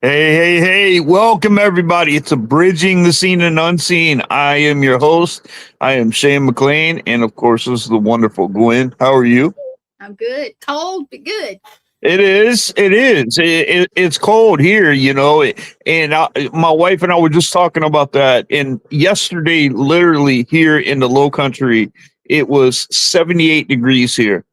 Hey, welcome everybody. It's a Bridging the Seen and Unseen. I am your host. I am Shane McLain, and of course, this is the wonderful Gwen. How are you? I'm good. Cold, but good. It's cold here, and my wife and I were just talking about that. And yesterday, literally here in the low country, it was 78 degrees here.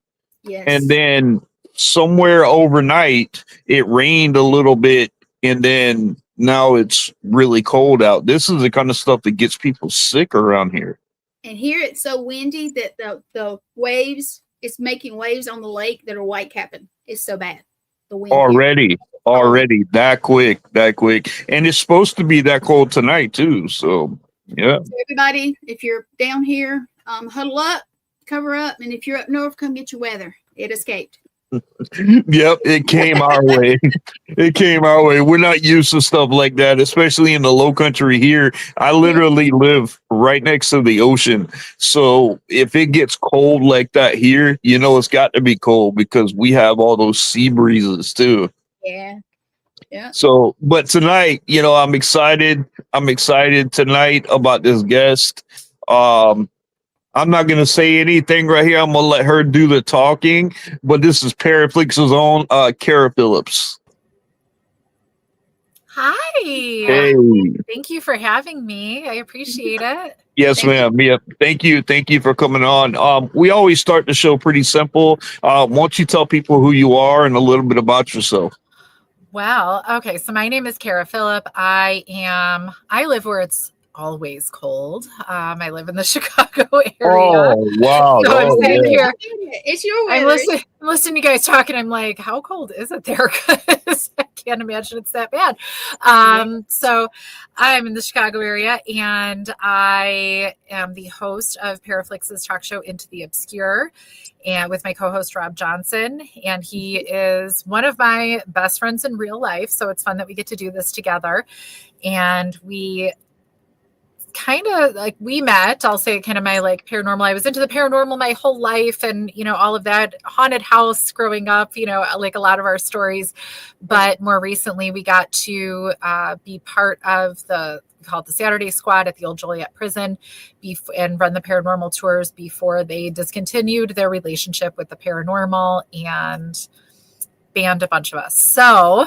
And Yes. then somewhere overnight, it rained a little bit, and then now it's really cold out. This is the kind of stuff that gets people sick around here. And here it's so windy that the waves, it's making waves on the lake that are white capping. It's so bad. The wind here. Already, Oh, already that quick. And it's supposed to be that cold tonight too. So yeah. so everybody, if you're down here, huddle up, cover up, and if you're up north, come get your weather. It escaped. Yep, it came our way. It came our way. We're not used to stuff like that, especially in the low country here. I literally live right next to the ocean. So if it gets cold like that here, it's got to be cold because we have all those sea breezes too. Yeah. Yeah. So, but tonight, I'm excited. I'm excited tonight about this guest. Um, I'm not going to say anything right here. I'm going to let her do the talking. But this is Paraflixx's own Kara Phillips. Hi. Hey. Thank you for having me. I appreciate it. Yes, ma'am. Yeah. Thank you. Thank you for coming on. We always start the show pretty simple. Why don't you tell people who you are and a little bit about yourself? Well, okay. So my name is Kara Phillip. I live where it's always cold. I live in the Chicago area. Oh, wow. So I'm sitting here. It's your I'm weather. listening to you guys talking. I'm like, how cold is it there? Because I can't imagine it's that bad. So I'm in the Chicago area, and I am the host of Paraflixx's talk show Into the Obscure, and with my co-host Rob Johnson. And he is one of my best friends in real life. So it's fun that we get to do this together. And we kind of like we met, I'll say kind of my like paranormal. I was into the paranormal my whole life and, all of that haunted house growing up, like a lot of our stories. But more recently we got to be part of we call it the Saturday Squad at the old Joliet prison and run the paranormal tours before they discontinued their relationship with the paranormal and banned a bunch of us. So,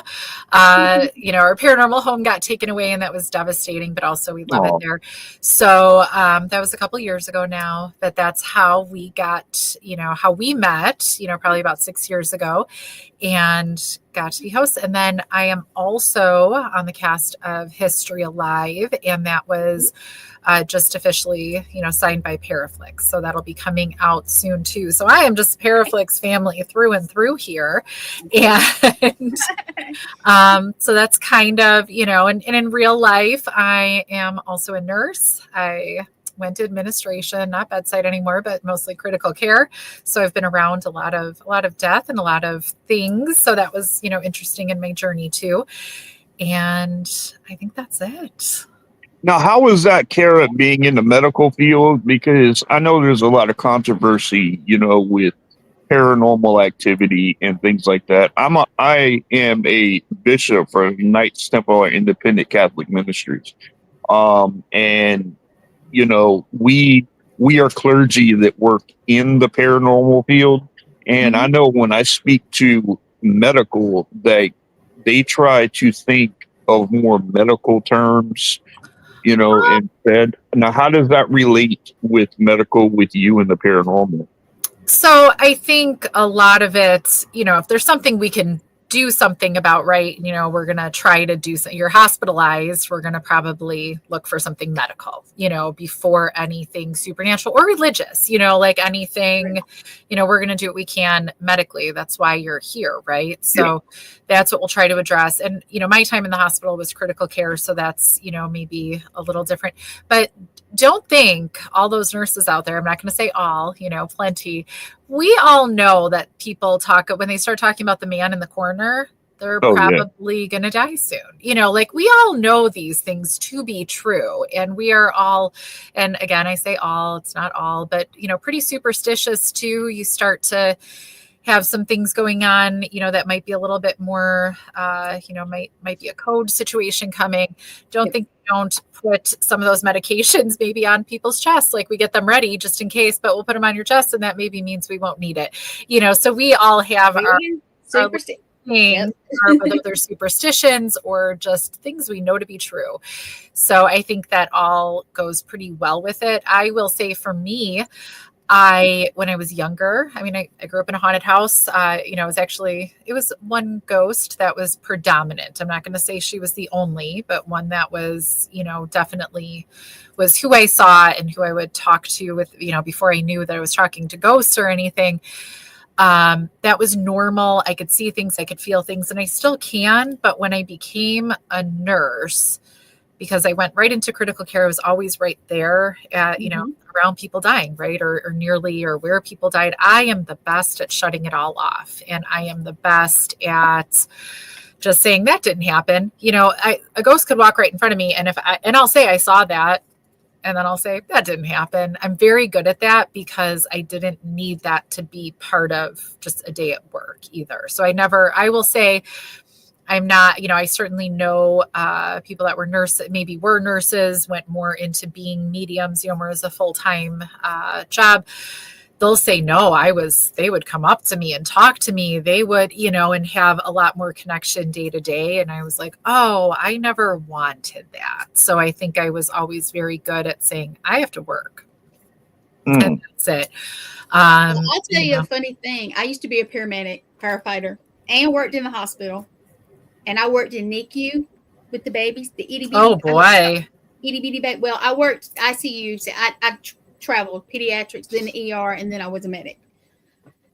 our paranormal home got taken away and that was devastating, but also we love it there. So, that was a couple years ago now, but that's how we got, how we met, probably about 6 years ago and got to be hosts. And then I am also on the cast of History Alive, and that was just officially, signed by Paraflixx. So that'll be coming out soon too. So I am just Paraflixx family through and through here. And so that's kind of, and in real life, I am also a nurse. I went to administration, not bedside anymore, but mostly critical care. So I've been around a lot of death and a lot of things. So that was, interesting in my journey too. And I think that's it. Now, how is that, Kara, being in the medical field? Because I know there's a lot of controversy, with paranormal activity and things like that. I am a bishop for Knights Temple Independent Catholic Ministries, and we are clergy that work in the paranormal field, and I know when I speak to medical, they try to think of more medical terms instead. Now, how does that relate with medical with you and the paranormal? So I think a lot of it, if there's something we can do something about, right, we're going to try to do something. You're hospitalized, we're going to probably look for something medical, before anything supernatural or religious, like anything, we're going to do what we can medically. That's why you're here, right? So that's what we'll try to address. And, my time in the hospital was critical care. So that's, maybe a little different, but don't think all those nurses out there, I'm not going to say all, plenty. We all know that people talk when they start talking about the man in the corner, they're probably going to die soon. Like we all know these things to be true. And we are all, and again, I say all, it's not all, but, pretty superstitious too. You start to, have some things going on, that might be a little bit more, might be a code situation coming. Don't put some of those medications maybe on people's chests. Like we get them ready just in case, but we'll put them on your chest and that maybe means we won't need it. So we all have our things, or whether they're superstitions or just things we know to be true. So I think that all goes pretty well with it. I will say for me, when I was younger, I grew up in a haunted house. It was one ghost that was predominant. I'm not going to say she was the only, but one that was, definitely was who I saw and who I would talk to with, before I knew that I was talking to ghosts or anything. That was normal. I could see things, I could feel things, and I still can. But when I became a nurse, because I went right into critical care, I was always right there, around people dying, right? Or nearly, or where people died. I am the best at shutting it all off. And I am the best at just saying that didn't happen. A ghost could walk right in front of me. And I'll say I saw that. And then I'll say that didn't happen. I'm very good at that because I didn't need that to be part of just a day at work either. So I will say, I'm not, I certainly know people that were maybe were nurses, went more into being mediums, more as a full-time job. They'll say, no, they would come up to me and talk to me. They would, and have a lot more connection day to day. And I was like, oh, I never wanted that. So I think I was always very good at saying, I have to work. And that's it. I'll tell you a funny thing. I used to be a firefighter, and worked in the hospital. And I worked in NICU with the babies, the itty bitty. Oh boy, itty bitty baby. Well, I worked ICU. So I traveled pediatrics, then the ER, and then I was a medic.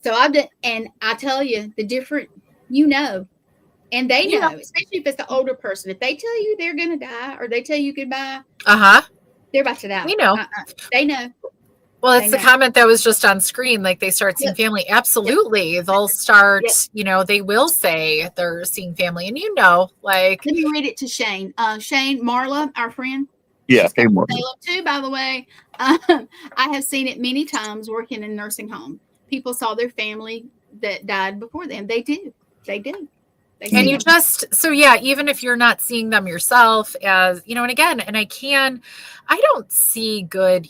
So I've done, and I tell you the different, and they know, especially if it's the older person. If they tell you they're gonna die or they tell you goodbye, they're about to die. We know. They know. Well, it's the comment that was just on screen. Like they start seeing family. Absolutely. Yep. They'll start, they will say they're seeing family. And let me read it to Shane. Shane Marla, our friend. Yeah. Hey, Marla. Too, by the way. I have seen it many times working in nursing home. People saw their family that died before them. They do. And you even if you're not seeing them yourself as, and again, and I don't see good,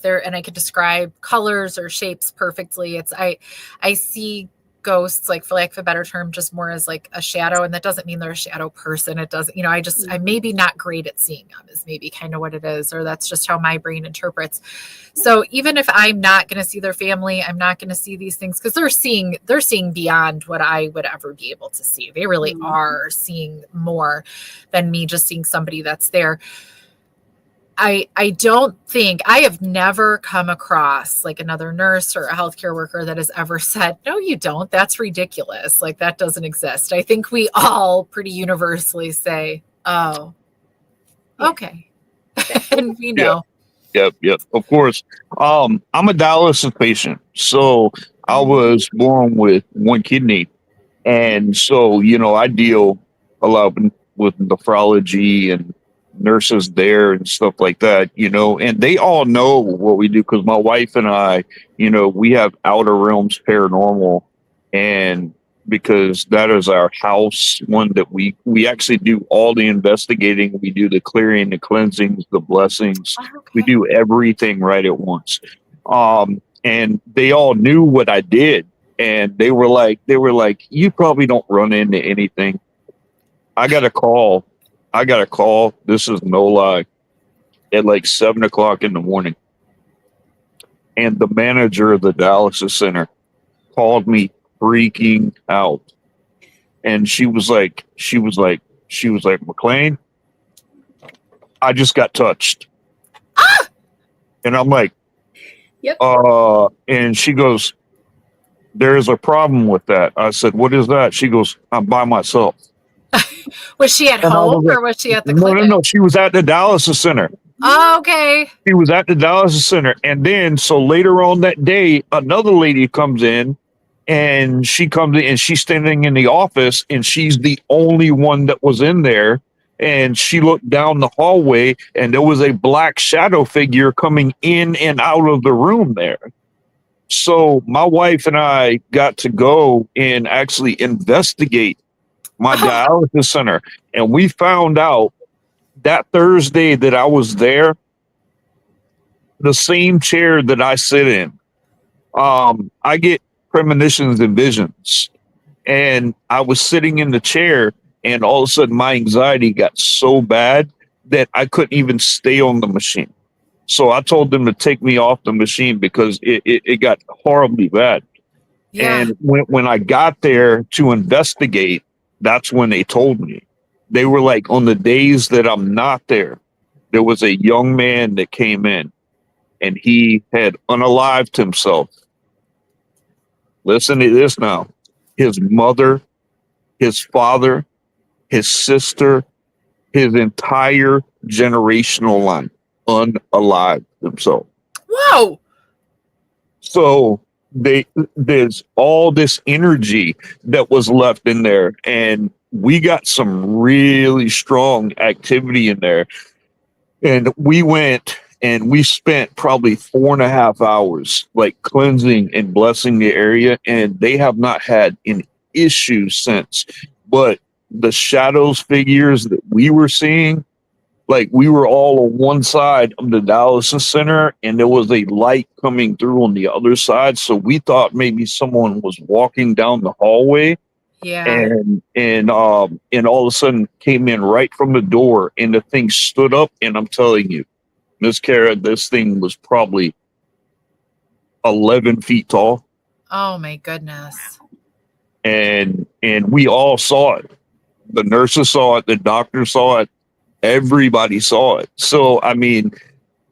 there, and I could describe colors or shapes perfectly. I see ghosts, like for lack of a better term, just more as like a shadow. And that doesn't mean they're a shadow person. It doesn't, I'm maybe not great at seeing them is maybe kind of what it is, or that's just how my brain interprets. So even if I'm not going to see their family, I'm not going to see these things because they're seeing beyond what I would ever be able to see. They really are seeing more than me just seeing somebody that's there. I don't think I have never come across like another nurse or a healthcare worker that has ever said, no, you don't. That's ridiculous. Like that doesn't exist. I think we all pretty universally say, oh, okay. And we know. Yep. Of course. I'm a dialysis patient. So I was born with one kidney. And so, I deal a lot with nephrology and nurses there and stuff like that, and they all know what we do because my wife and I, we have Outer Realms Paranormal, and because that is our house one that we actually do all the investigating. We do the clearing, the cleansings, the blessings. Okay. We do everything right at once. And they all knew what I did, and they were like, you probably don't run into anything. I got a call. This is no lie, at like 7:00 in the morning. And the manager of the dialysis center called me freaking out. And she was like, McLain, I just got touched. And I'm like, yep. And she goes, there's a problem with that. I said, what is that? She goes, I'm by myself. Was she at home or was she at the clinic? No. She was at the dialysis center. Oh, okay. She was at the dialysis center. And then, so later on that day, another lady comes in and she's standing in the office and she's the only one that was in there. And she looked down the hallway and there was a black shadow figure coming in and out of the room there. So my wife and I got to go and actually investigate my dialysis center. And we found out that Thursday that I was there, the same chair that I sit in, I get premonitions and visions. And I was sitting in the chair, and all of a sudden my anxiety got so bad that I couldn't even stay on the machine. So I told them to take me off the machine because it got horribly bad. Yeah. And when I got there to investigate, that's when they told me. They were like, on the days that I'm not there, there was a young man that came in and he had unalived himself. Listen to this now. His mother, his father, his sister, his entire generational line unalived himself. Whoa. So there's all this energy that was left in there, and we got some really strong activity in there. And we went and we spent probably 4.5 hours like cleansing and blessing the area, and they have not had an issue since. But the shadows figures that we were seeing, like we were all on one side of the dialysis center and there was a light coming through on the other side. So we thought maybe someone was walking down the hallway. Yeah. And all of a sudden came in right from the door, and the thing stood up. And I'm telling you, Miss Kara, this thing was probably 11 feet tall. Oh my goodness. And we all saw it. The nurses saw it, the doctor saw it, everybody saw it. So I mean,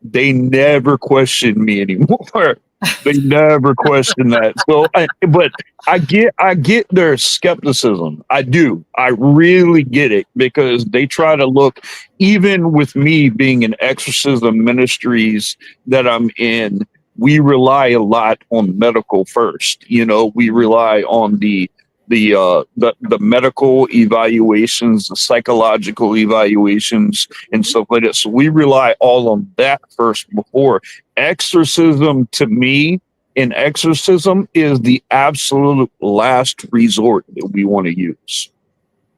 they never questioned me anymore. They never questioned that. So, but I get their skepticism. I do. I really get it, because they try to look, even with me being in exorcism ministries that I'm in, we rely a lot on medical first. You know, we rely on the medical evaluations, the psychological evaluations, and stuff like that. So we rely all on that first before exorcism. To me, an exorcism is the absolute last resort that we want to use.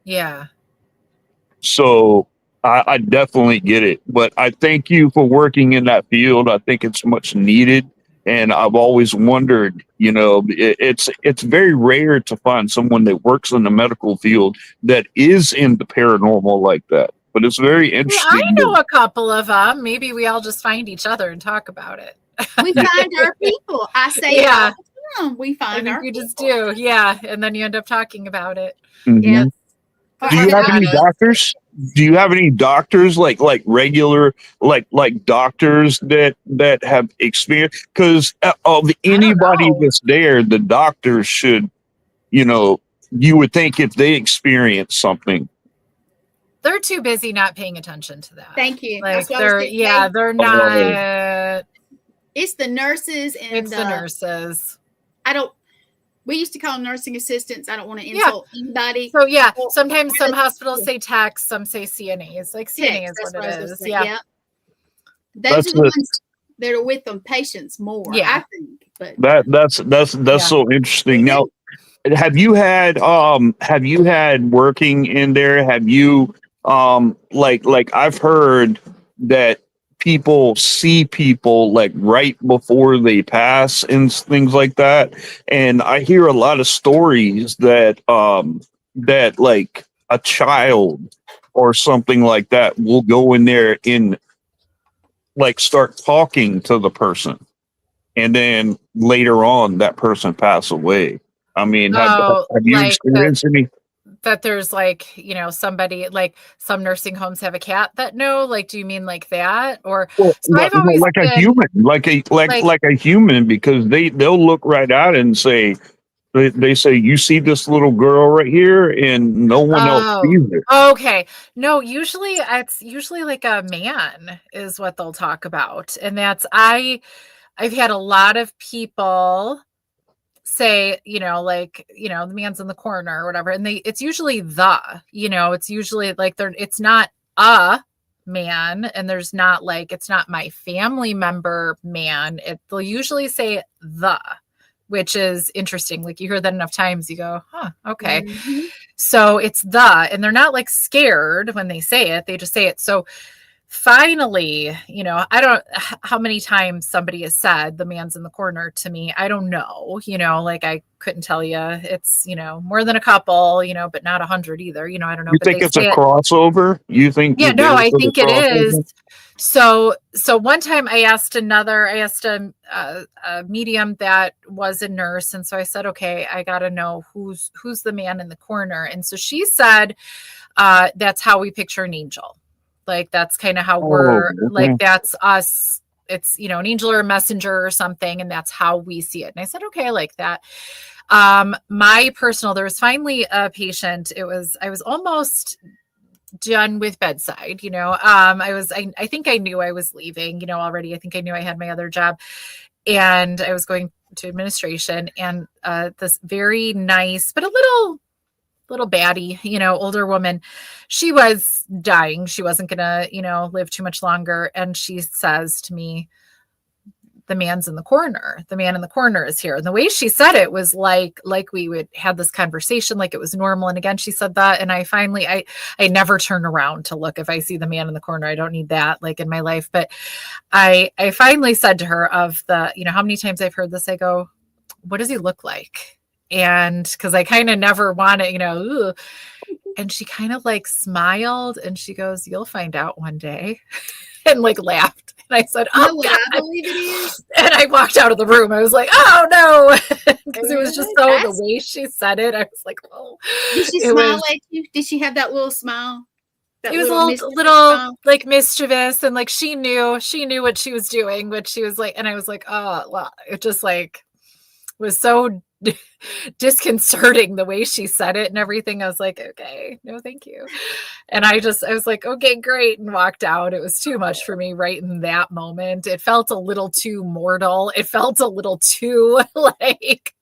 Yeah. So I definitely get it, but I thank you for working in that field. I think it's much needed. And I've always wondered, you know, it's very rare to find someone that works in the medical field that is in the paranormal like that. But it's very interesting. I know a couple of them. Maybe we all just find each other and talk about it. We find our people. I say, Yeah. We find our you people. just do. Yeah. And then you end up talking about it. Mhm. Yes. Do you have any doctors? Do you have any doctors like regular like doctors that have experience? Because of anybody that's there, the doctors should, you know, you would think if they experience something, they're too busy not paying attention to that. Thank you. Like That's what I was thinking. they're not. It's the nurses and It's the nurses. We used to call them nursing assistants. I don't want to insult anybody. So yeah, sometimes some hospitals say techs, some say CNAs. Like CNA is what it is. Yeah. Those are the ones that are with them patients more. Yeah. I think. But that's so interesting. Now, have you had working in there? Have you like I've heard that people see people like right before they pass and things like that, and I hear a lot of stories that like a child or something like that will go in there and like start talking to the person, and then later on that person pass away. I mean, have you experienced any? That there's like, you know, somebody like some nursing homes have a cat that know, like, do you mean like that? Or like a human, because they'll look right out and say, they say, you see this little girl right here, and no one else sees her. Okay. No, it's usually like a man is what they'll talk about. And that's, I've had a lot of people say, you know, like, you know, the man's in the corner or whatever. And it's usually it's usually like it's not a man, and there's not like, it's not my family member man. They'll usually say the. which is interesting. Like you hear that enough times, you go, huh, okay. Mhm. So it's and they're not like scared when they say it. They just say it. So finally, I don't how many times somebody has said the man's in the corner to me. I don't know, like I couldn't tell you. It's, more than a couple, but not 100 either. I don't know. You But think they it's a say it. crossover? You think Yeah, that no, there's I a think it is. crossover? So one time I asked a medium that was a nurse. And so I said, okay, I got to know who's the man in the corner. And so she said, that's how we picture an angel. Like, that's kind of how we're like, Okay. that's us. It's, an angel or a messenger or something. And that's how we see it. And I said, okay, I like that. There was finally a patient. I was almost done with bedside, I think I knew I was leaving, already. I think I knew I had my other job, and I was going to administration, and this very nice, but a little baddie, older woman, she was dying. She wasn't gonna, live too much longer. And she says to me, the man's in the corner. The man in the corner is here. And the way she said it was like we would have this conversation, like it was normal. And again, she said that. And I never turn around to look if I see the man in the corner. I don't need that like in my life. But I finally said to her of the, how many times I've heard this, I go, what does he look like? And cause I kind of never want to, ugh. And she kind of like smiled and she goes, you'll find out one day, and like laughed. And I said, oh, what God. I believe it is? And I walked out of the room. I was like, oh no. Because it was just so That's- the way she said it. I was like, oh. Did she smile at you? Did she have that little smile? It was a little like mischievous, and like she knew what she was doing, but she was like, and I was like, oh, well, it just like was so disconcerting the way she said it and everything. I was like, okay, no, thank you. And I was like, okay, great. And walked out. It was too much for me right in that moment. It felt a little too mortal. It felt a little too like,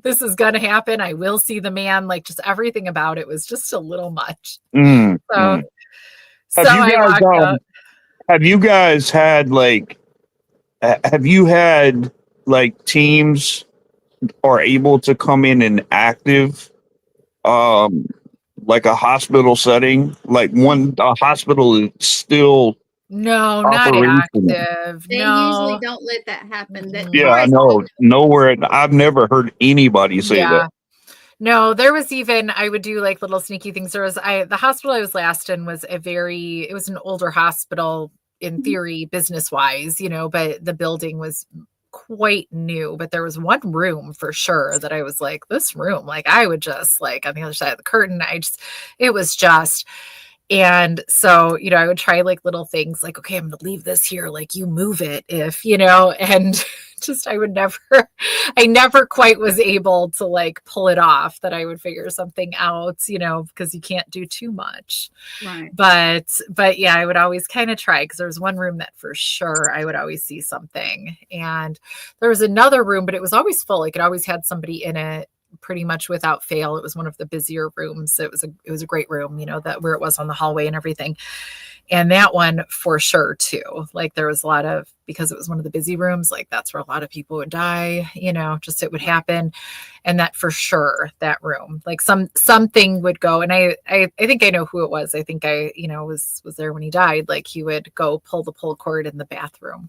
this is going to happen. I will see the man. Like, just everything about it was just a little much. So I walked out. Have you guys had teams are able to come in and active, like a hospital setting, like a hospital is still No, not operational? active. They No. usually don't let that happen. Yeah, I know. Nowhere. I've never heard anybody say that. No, there was even, I would do like little sneaky things. The hospital I was last in was it was an older hospital in theory, business wise, but the building was quite new. But there was one room for sure that I was like, this room, like I would just like on the other side of the curtain, it was just. And so, I would try like little things like, okay, I'm going to leave this here. Like you move it if, and just, I never quite was able to like pull it off, that I would figure something out, because you can't do too much. Right. But yeah, I would always kind of try, because there was one room that for sure I would always see something. And there was another room, but it was always full. Like it always had somebody in it, pretty much without fail. It was one of the busier rooms. It was a great room, that where it was on the hallway and everything. And that one for sure too. Like there was because it was one of the busy rooms, like that's where a lot of people would die, just it would happen. And that for sure, that room, like something would go. And I think I know who it was. I think I, was there when he died. Like he would go pull the pull cord in the bathroom.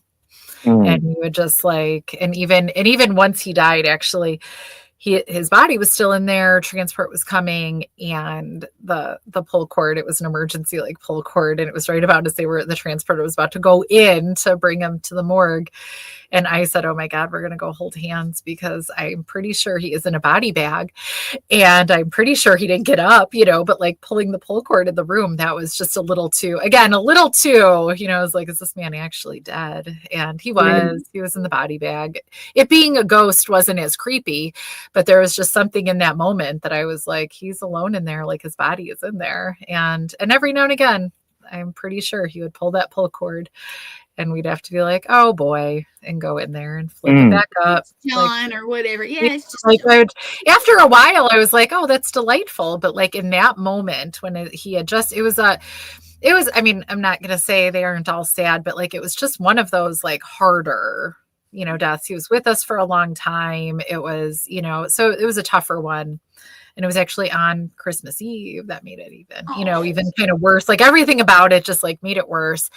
And he would just like, and even once he died, actually, his body was still in there, transport was coming, and the pull cord, it was an emergency like pull cord, and it was right about as the transporter was about to go in to bring him to the morgue. And I said, oh my God, we're going to go hold hands, because I'm pretty sure he is in a body bag, and I'm pretty sure he didn't get up, but like pulling the pull cord in the room, that was just a little too, I was like, is this man actually dead? And he was in the body bag. It being a ghost wasn't as creepy, but there was just something in that moment that I was like, he's alone in there, like his body is in there. And every now and again, I'm pretty sure he would pull that pull cord, and we'd have to be like, oh boy, and go in there and flip it back up. John or whatever. Yeah. It's just like after a while, I was like, oh, that's delightful. But like in that moment when I'm not going to say they aren't all sad, but like, it was just one of those like harder deaths. He was with us for a long time. It was, so it was a tougher one. And it was actually on Christmas Eve that made it even kind of worse. Like everything about it just like made it worse.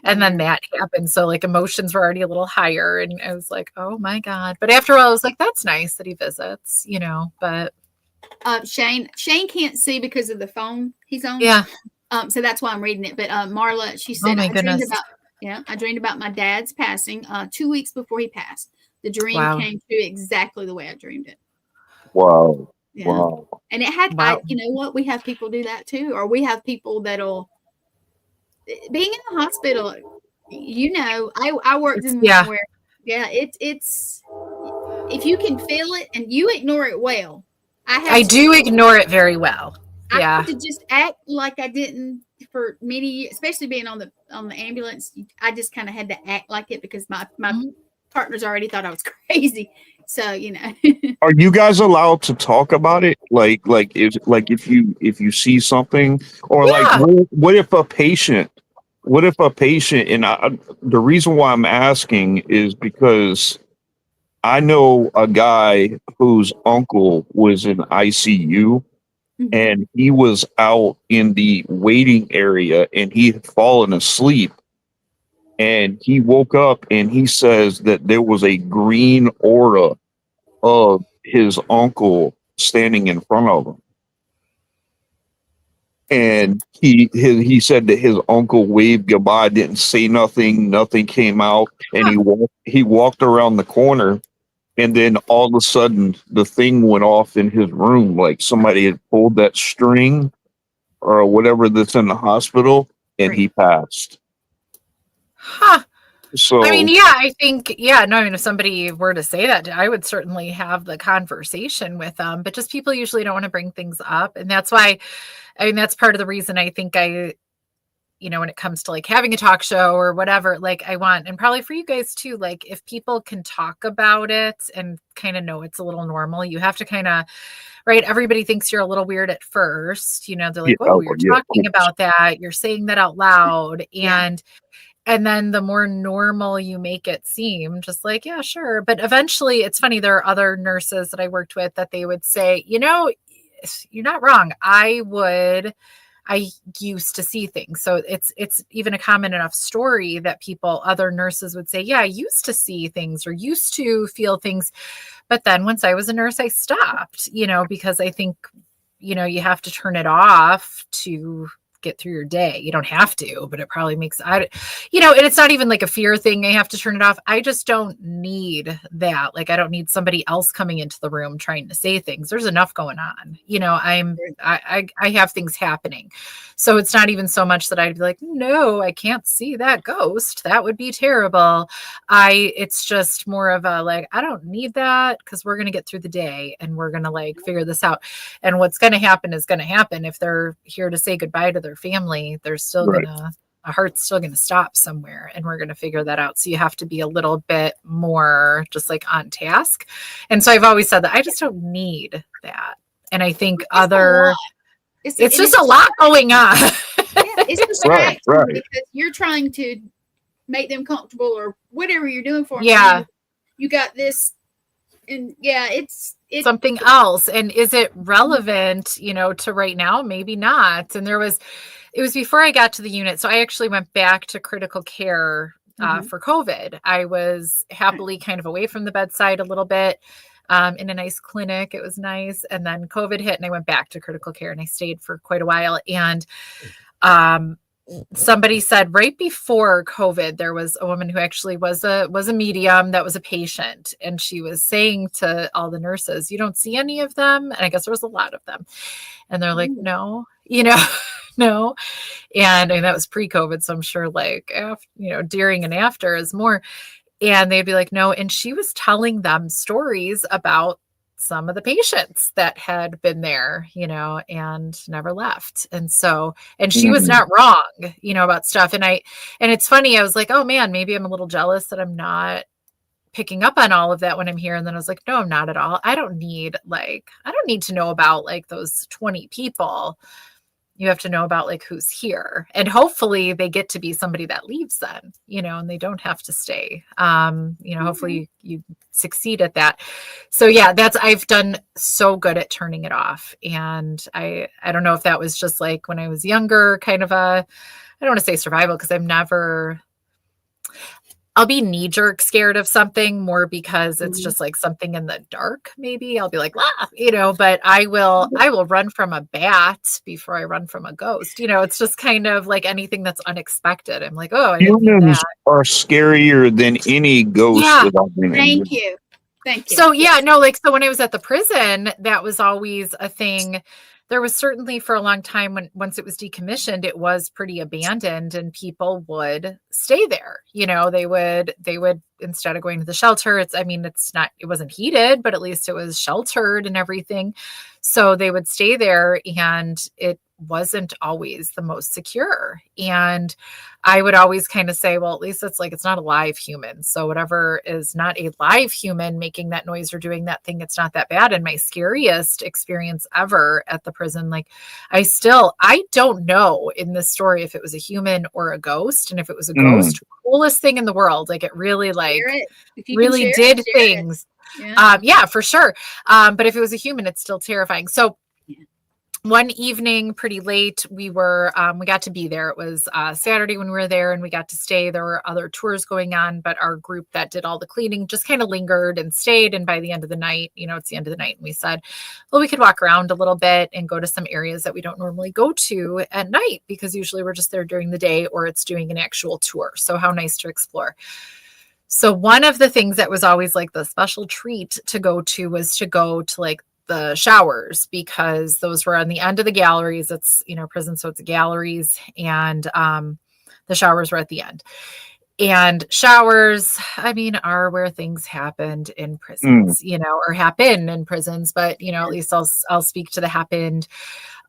And then that happened. So like emotions were already a little higher. And I was like, oh my God. But after all, I was like, that's nice that he visits, but. Shane can't see because of the phone he's on. Yeah. So that's why I'm reading it. But Marla, she said, oh my goodness. I dreamed about my dad's passing 2 weeks before he passed. The dream came true exactly the way I dreamed it. Wow. Yeah. Wow. And it had, you know what? We have people do that too. Or we have people that'll, being in the hospital, I worked in one where, it's, if you can feel it and you ignore it well. I do ignore it very well. I have to just act like I didn't for many years, especially being on the ambulance. I just kind of had to act like it because my partners already thought I was crazy. So, Are you guys allowed to talk about it? If you see something, or what if a patient, and the reason why I'm asking is because I know a guy whose uncle was in ICU, and he was out in the waiting area and he had fallen asleep, and he woke up and he says that there was a green aura of his uncle standing in front of him. And he said that his uncle waved goodbye, didn't say nothing came out, and he walked around the corner, and then all of a sudden the thing went off in his room, like somebody had pulled that string or whatever that's in the hospital, and he passed. Huh. So I mean, I think, if somebody were to say that, I would certainly have the conversation with them, but just people usually don't want to bring things up. And that's why, that's part of the reason I think when it comes to like having a talk show or whatever, like I want, and probably for you guys too, like if people can talk about it and kind of know it's a little normal, you have to kind of, right. Everybody thinks you're a little weird at first, they're like, whoa, you're talking about that. You're saying that out loud. And then the more normal you make it seem, just like, yeah, sure. But eventually it's funny. There are other nurses that I worked with that they would say, you're not wrong. I used to see things. So it's even a common enough story that other nurses would say, yeah, I used to see things or used to feel things. But then once I was a nurse, I stopped, because I think, you have to turn it off to get through your day. You don't have to, but it probably makes, and it's not even like a fear thing. I have to turn it off. I just don't need that. Like, I don't need somebody else coming into the room trying to say things. There's enough going on. I have things happening. So it's not even so much that I'd be like, no, I can't see that ghost. That would be terrible. It's just more of a, like, I don't need that because we're going to get through the day and we're going to like figure this out. And what's going to happen is going to happen. If they're here to say goodbye to their family, they're still a heart's still going to stop somewhere, and we're going to figure that out. So you have to be a little bit more just like on task. And so I've always said that I just don't need that. And I think it's just a lot going on. It's distracting because you're trying to make them comfortable or whatever you're doing for them. Yeah. You got this. And it's something else. And is it relevant, to right now? Maybe not. And it was before I got to the unit. So I actually went back to critical care for COVID. I was happily kind of away from the bedside a little bit in a nice clinic. It was nice. And then COVID hit and I went back to critical care and I stayed for quite a while. And somebody said right before COVID, there was a woman who actually was a medium that was a patient. And she was saying to all the nurses, you don't see any of them. And I guess there was a lot of them. And they're like, no, no. And that was pre-COVID. So I'm sure like, after, during and after is more. And they'd be like, no. And she was telling them stories about some of the patients that had been there, and never left. And so, and she was not wrong, about stuff. And it's funny. I was like, oh man, maybe I'm a little jealous that I'm not picking up on all of that when I'm here. And then I was like, no, I'm not at all. I don't need to know about like those 20 people, you have to know about like who's here, and hopefully they get to be somebody that leaves then, and they don't have to stay. Hopefully you succeed at that. So yeah, I've done so good at turning it off. And I don't know if that was just like when I was younger, kind of I don't want to say survival, because I'll be knee jerk scared of something more because it's just like something in the dark. Maybe I'll be like, but I will run from a bat before I run from a ghost. It's just kind of like anything that's unexpected. I'm like, oh, I didn't mean Humans that. are scarier than any ghost Yeah. without being Thank you. So yeah, no, like, so when I was at the prison, that was always a thing. There was certainly for a long time once it was decommissioned, it was pretty abandoned and people would stay there. They would, instead of going to the shelter, it wasn't heated, but at least it was sheltered and everything. So they would stay there, and it wasn't always the most secure. And I would always kind of say, well, at least it's not a live human. So whatever is not a live human making that noise or doing that thing, it's not that bad. And my scariest experience ever at the prison, like I don't know in this story if it was a human or a ghost. And if it was a ghost, coolest thing in the world. Like it really really did things. Yeah, for sure. But if it was a human, it's still terrifying. So one evening, pretty late, we got to be there. It was Saturday when we were there, and we got to stay. There were other tours going on, but our group that did all the cleaning just kind of lingered and stayed. And by the end of the night, it's the end of the night, and we said, well, we could walk around a little bit and go to some areas that we don't normally go to at night, because usually we're just there during the day, or it's doing an actual tour. So how nice to explore. So one of the things that was always like the special treat to go to was to go to like the showers, because those were on the end of the galleries. It's, prison. So it's galleries, and the showers were at the end. And showers, are where things happened in prisons, or happen in prisons, but, at least I'll speak to the happened.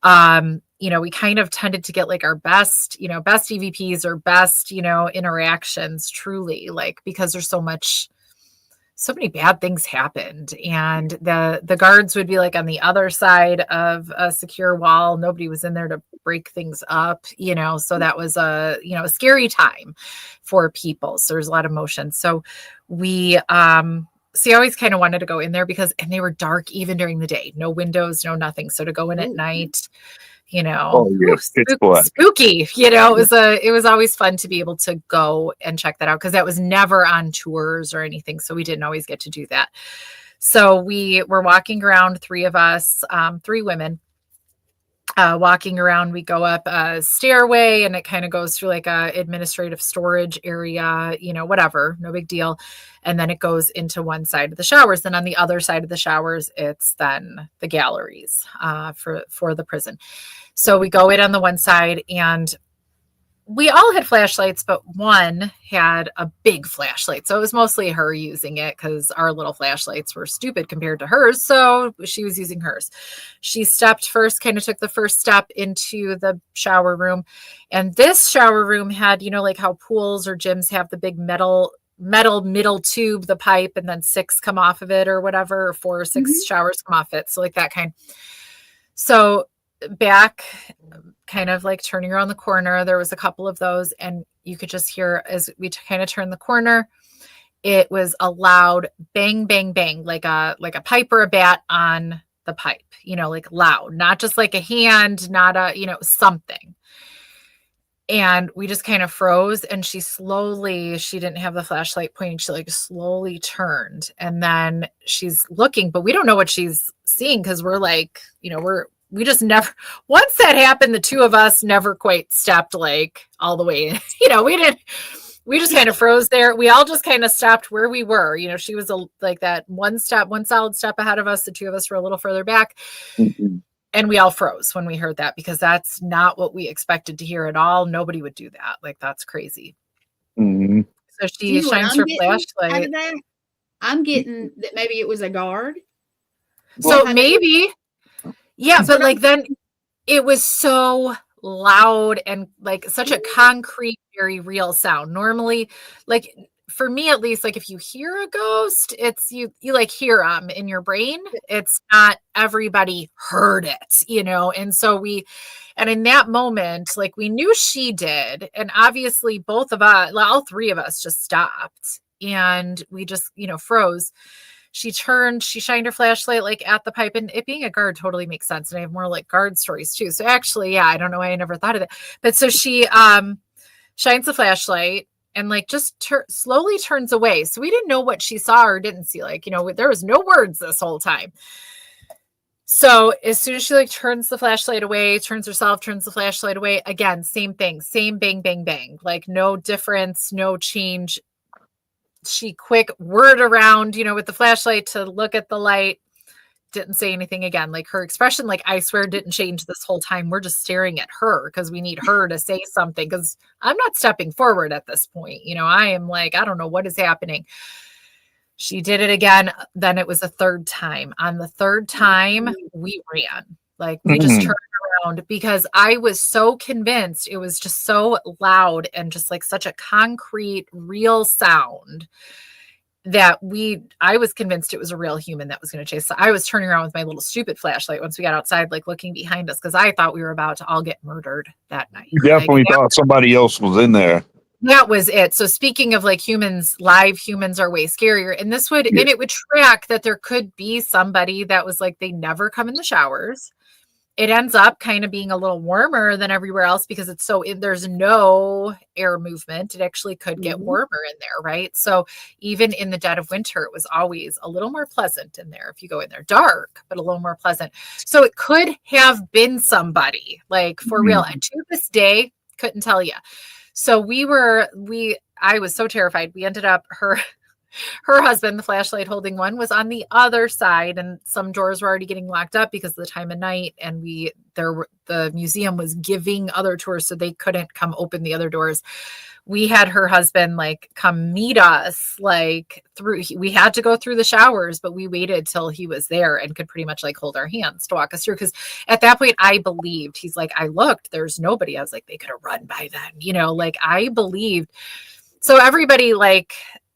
We kind of tended to get like our best EVPs or best, interactions, truly, like, because there's so many bad things happened. And the guards would be like on the other side of a secure wall. Nobody was in there to break things up, so that was a scary time for people. So there's a lot of emotion. So we, I always kind of wanted to go in there and they were dark even during the day, no windows, no nothing. So to go in at night, spooky, it was always fun to be able to go and check that out, because that was never on tours or anything. So we didn't always get to do that. So we were walking around, three of us, three women, walking around. We go up a stairway, and it kind of goes through like a administrative storage area, whatever, no big deal. And then it goes into one side of the showers. Then on the other side of the showers, it's then the galleries for the prison. So we go in on the one side, and we all had flashlights, but one had a big flashlight. So it was mostly her using it, because our little flashlights were stupid compared to hers. So she was using hers. She stepped first, kind of took the first step into the shower room. And this shower room had, like how pools or gyms have the big metal middle tube, the pipe, and then 6 come off of it or whatever, or 4 or 6 showers come off it. So like that kind. So back, kind of like turning around the corner, there was a couple of those, and you could just hear, as we kind of turned the corner, it was a loud bang, bang, bang, like a pipe or a bat on the pipe, like loud, not just like a hand, not a, something. And we just kind of froze, and she didn't have the flashlight pointing. She like slowly turned, and then she's looking, but we don't know what she's seeing, because we're like, we just never, once that happened, the two of us never quite stepped like all the way. We just kind of froze there. We all just kind of stopped where we were. She was like that one solid step ahead of us. The two of us were a little further back. And we all froze when we heard that, because that's not what we expected to hear at all. Nobody would do that. Like, that's crazy. So she shines her flashlight. I'm getting that maybe it was a guard. So maybe. Yeah, but like then it was so loud and like such a concrete, very real sound. Normally, like for me at least, like if you hear a ghost, it's you like hear them in your brain. It's not everybody heard it, And so and in that moment, like we knew she did. And obviously both of us, all three of us just stopped and we just, froze. She shined her flashlight like at the pipe, and it being a guard totally makes sense. And I have more like guard stories too. So actually, yeah, I don't know why I never thought of it. But so she shines the flashlight and like just slowly turns away. So we didn't know what she saw or didn't see. Like, there was no words this whole time. So as soon as she like turns the flashlight away, turns the flashlight away, again, same thing, same bang, bang, bang, like no difference, no change. She quick whirred around, with the flashlight to look at the light, didn't say anything again. Like her expression, like I swear didn't change this whole time. We're just staring at her because we need her to say something because I'm not stepping forward at this point. I am like, I don't know what is happening. She did it again. Then it was a third time. On the third time, we ran. Like we just turned around because I was so convinced it was just so loud and just like such a concrete, real sound that I was convinced it was a real human that was going to chase. So I was turning around with my little stupid flashlight once we got outside, like looking behind us because I thought we were about to all get murdered that night. You definitely thought somebody else was in there. That was it. So speaking of like humans, live humans are way scarier. And and it would track that there could be somebody that was like, they never come in the showers. It ends up kind of being a little warmer than everywhere else because there's no air movement. It actually could get warmer in there, right? So even in the dead of winter, it was always a little more pleasant in there if you go in there. Dark, but a little more pleasant. So it could have been somebody, like for real. And to this day, couldn't tell you. So I was so terrified. We ended up, her husband, the flashlight holding one, was on the other side, and some doors were already getting locked up because of the time of night. And the museum was giving other tours, so they couldn't come open the other doors. We had her husband like come meet us, like we had to go through the showers, but we waited till he was there and could pretty much like hold our hands to walk us through. Cause at that point I believed, he's like, I looked, there's nobody. I was like, they could have run by then, like I believed. So everybody like,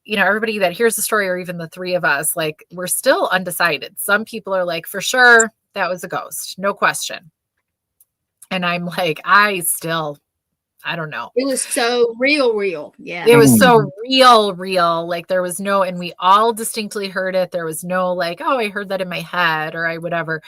everybody that hears the story, or even the three of us, like we're still undecided. Some people are like, for sure that was a ghost, no question. And I'm like, I don't know. It was so real. Yeah. It was so real. Like there was no, and we all distinctly heard it. There was no like, oh, I heard that in my head or whatever.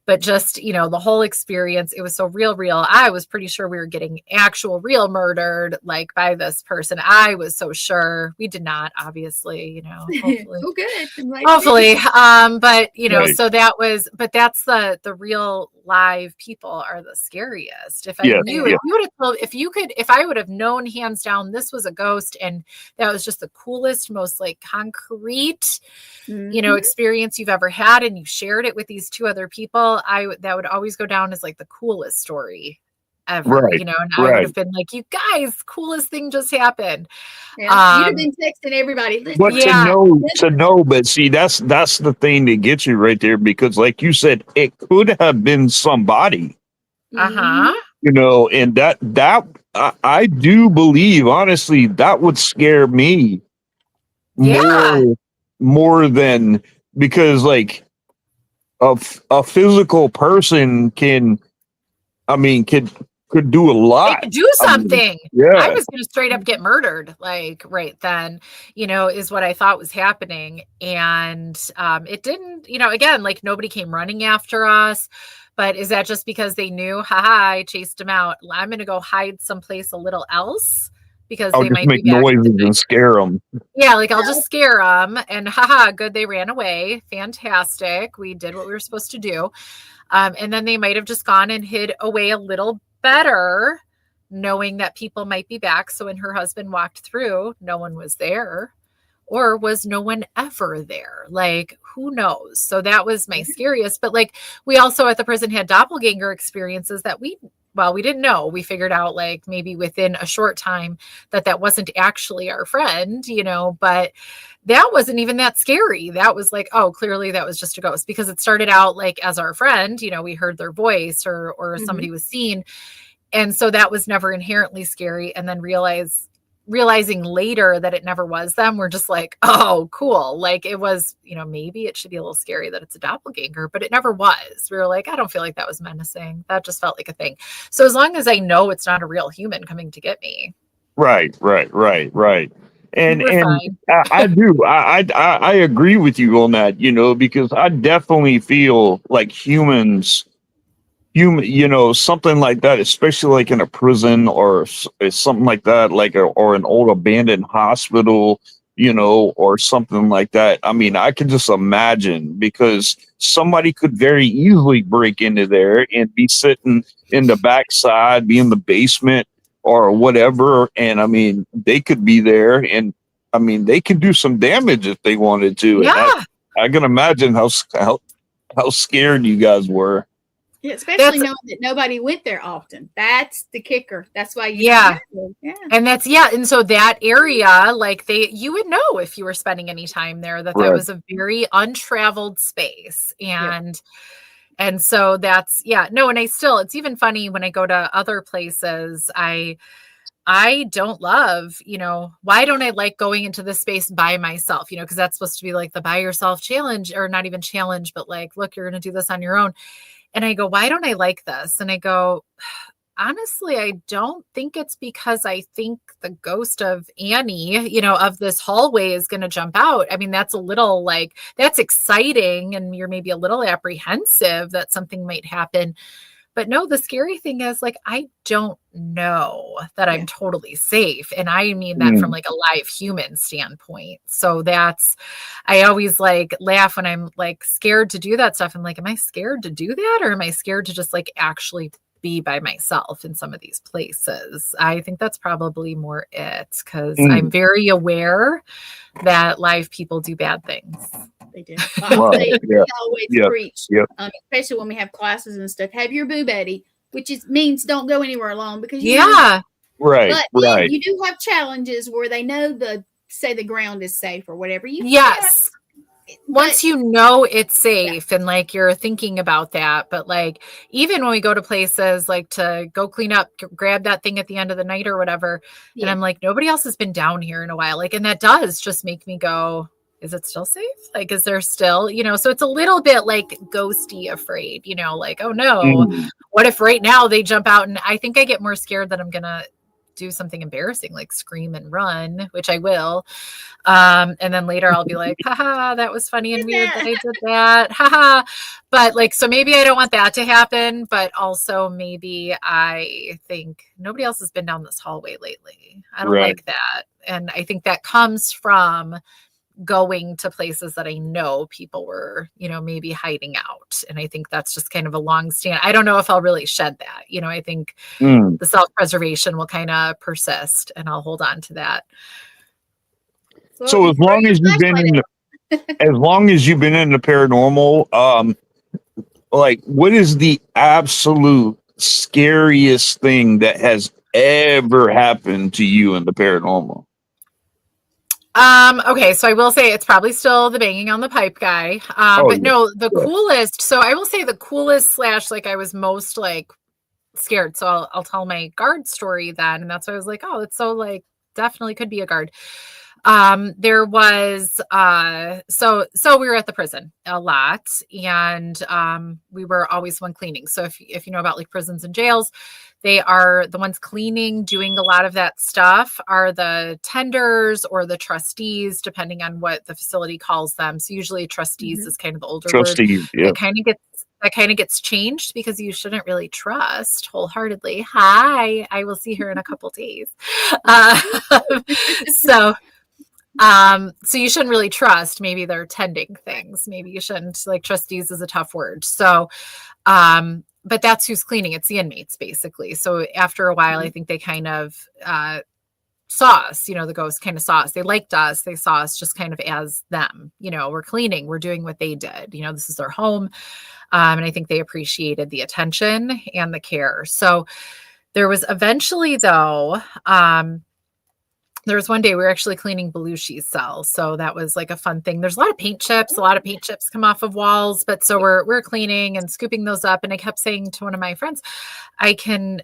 But just, the whole experience, it was so real. I was pretty sure we were getting actual real murdered, like by this person. I was so sure. We did not, obviously, hopefully. Oh, good. Hopefully. But, Right. so that's the real live people are the scariest. If I knew, if I would have known hands down, this was a ghost and that was just the coolest, most like concrete, experience you've ever had. And you shared it with these two other people. That would always go down as like the coolest story ever, Right, and I would have been like, you guys, coolest thing just happened. Yeah, you'd have been texting everybody. But to know, but see, that's the thing that gets you right there, because like you said, it could have been somebody, and that I do believe, honestly, that would scare me more than, because like a physical person could do a lot. They could do something. I was going to straight up get murdered, like right then, is what I thought was happening. And it didn't, again, like nobody came running after us. But is that just because they knew, I chased him out? I'm going to go hide someplace a little else because I'll they just might make be back noises and scare them. Yeah, like I'll just scare them and good, they ran away. Fantastic. We did what we were supposed to do. And then they might have just gone and hid away a little better, knowing that people might be back. So when her husband walked through, no one was there, or was no one ever there? Like, who knows? So that was my scariest. But like, we also at the prison had doppelganger experiences that we didn't know. We figured out like maybe within a short time that wasn't actually our friend, but that wasn't even that scary. That was like, oh, clearly that was just a ghost, because it started out like as our friend, we heard their voice or somebody was seen. And so that was never inherently scary. And then realize realizing later that it never was them, we're just like, oh, cool. Like it was, maybe it should be a little scary that it's a doppelganger, but it never was. We were like, I don't feel like that was menacing. That just felt like a thing. So as long as I know it's not a real human coming to get me. Right. And we're fine. I do. I agree with you on that, because I definitely feel like something like that, especially like in a prison or something like that, like or an old abandoned hospital, or something like that. I mean, I can just imagine, because somebody could very easily break into there and be sitting in the backside, be in the basement or whatever. And I mean, they could be there, and I mean, they could do some damage if they wanted to. Yeah. And I can imagine how scared you guys were. Yeah, especially knowing that nobody went there often. That's the kicker. That's why you yeah. Yeah. And so that area, like you would know if you were spending any time there that was a very untraveled space. And so that's and it's even funny when I go to other places, I don't love, why don't I like going into this space by myself, because that's supposed to be like the by yourself challenge, or not even challenge, but like, look, you're going to do this on your own. And I go, why don't I like this? And I go, honestly, I don't think it's because I think the ghost of Annie, of this hallway is going to jump out. I mean, that's a little like, that's exciting. And you're maybe a little apprehensive that something might happen. But no, the scary thing is, like, I don't know that I'm totally safe. And I mean that from like a live human standpoint. So I always like laugh when I'm like scared to do that stuff. I'm like, am I scared to do that? Or am I scared to just like actually be by myself in some of these places? I think that's probably more it, because I'm very aware that live people do bad things. They do. They always preach, especially when we have classes and stuff. Have your boo buddy, which means don't go anywhere alone, because right. But you do have challenges where they know say the ground is safe or whatever. Once you know it's safe and like you're thinking about that, but like even when we go to places like to go clean up, grab that thing at the end of the night or whatever, and I'm like, nobody else has been down here in a while, like, and that does just make me go, is it still safe? Like, is there still, so it's a little bit like ghosty afraid, like, oh no, what if right now they jump out? And I think I get more scared that I'm gonna do something embarrassing, like scream and run, which I will. And then later I'll be like, haha, that was funny and weird that I did that. Haha. But like, so maybe I don't want that to happen, but also maybe I think nobody else has been down this hallway lately. I don't like that. And I think that comes from going to places that I know people were, maybe hiding out. And I think that's just kind of a long stand. I don't know if I'll really shed that. I think the self-preservation will kind of persist, and I'll hold on to that. So as long as you've been in the paranormal, like, what is the absolute scariest thing that has ever happened to you in the paranormal? Okay, so I will say it's probably still the banging on the pipe guy. But no, the coolest. So I will say the coolest / like I was most like scared. So I'll tell my guard story then. And that's why I was like, oh, it's so like definitely could be a guard. There was, so we were at the prison a lot, and, we were always one cleaning. So if you know about like prisons and jails, they are the ones cleaning, doing a lot of that stuff are the tenders or the trustees, depending on what the facility calls them. So usually trustees is kind of the older word. It kind of gets changed because you shouldn't really trust wholeheartedly. Hi, I will see her in a couple days. So you shouldn't really trust. Maybe they're tending things. Maybe you shouldn't, like, trustees is a tough word. So, but that's who's cleaning. It's the inmates basically. So after a while, I think they kind of, saw us, the ghosts kind of saw us. They liked us. They saw us just kind of as them, we're cleaning, we're doing what they did, this is their home. And I think they appreciated the attention and the care. So there was eventually though, there was one day we were actually cleaning Belushi's cell. So that was like a fun thing. There's a lot of paint chips. A lot of paint chips come off of walls. But so we're cleaning and scooping those up. And I kept saying to one of my friends, I can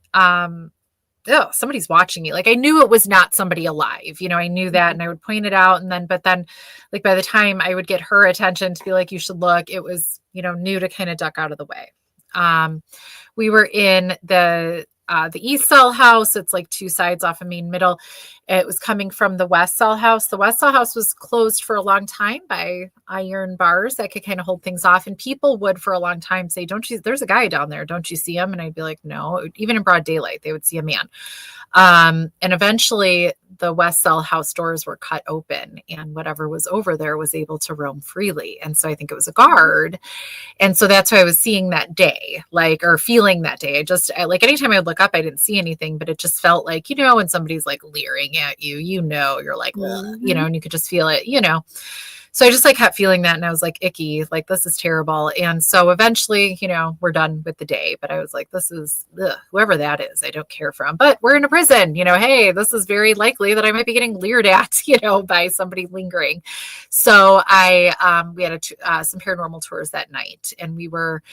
oh, somebody's watching me. Like I knew it was not somebody alive, you know, I knew that, and I would point it out. And then, but then like by the time I would get her attention to be like, you should look, it was, you know, knew to kind of duck out of the way. We were in the east cell house. It's like two sides off of main middle. It was coming from the west cell house. The west cell house was closed for a long time by iron bars that could kind of hold things off. And people would for a long time say, don't you, there's a guy down there. Don't you see him? And I'd be like, no, even in broad daylight, they would see a man. And eventually the west cell house doors were cut open and whatever was over there was able to roam freely. And so I think it was a guard. And so that's why I was seeing that day, like, or feeling that day. Like anytime I would look up, I didn't see anything, but it just felt like, you know, when somebody's like leering at you, you know, you're like, you know, and you could just feel it, you know. So I just like kept feeling that. And I was like, icky, like, this is terrible. And so eventually, you know, we're done with the day, but I was like, this is whoever that is, I don't care from, but we're in a prison, you know, hey, this is very likely that I might be getting leered at, you know, by somebody lingering. So we had some paranormal tours that night, and we were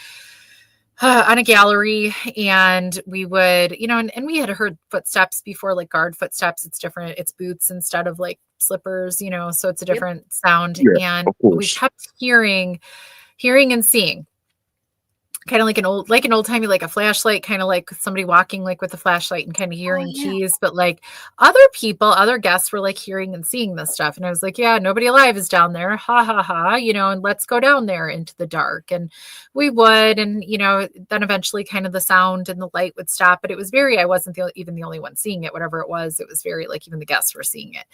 on a gallery, and we would, you know, and we had heard footsteps before, like guard footsteps. It's different. It's boots instead of like slippers, you know, so it's a different sound. Yeah, And we kept hearing and seeing kind of like an old timey, like a flashlight, kind of like somebody walking like with a flashlight and kind of hearing keys. But like other guests were like hearing and seeing this stuff. And I was like, yeah, nobody alive is down there. Ha ha ha, you know, and let's go down there into the dark. And we would, and, you know, then eventually kind of the sound and the light would stop, but it was I wasn't even the only one seeing it, whatever it was very like, even the guests were seeing it.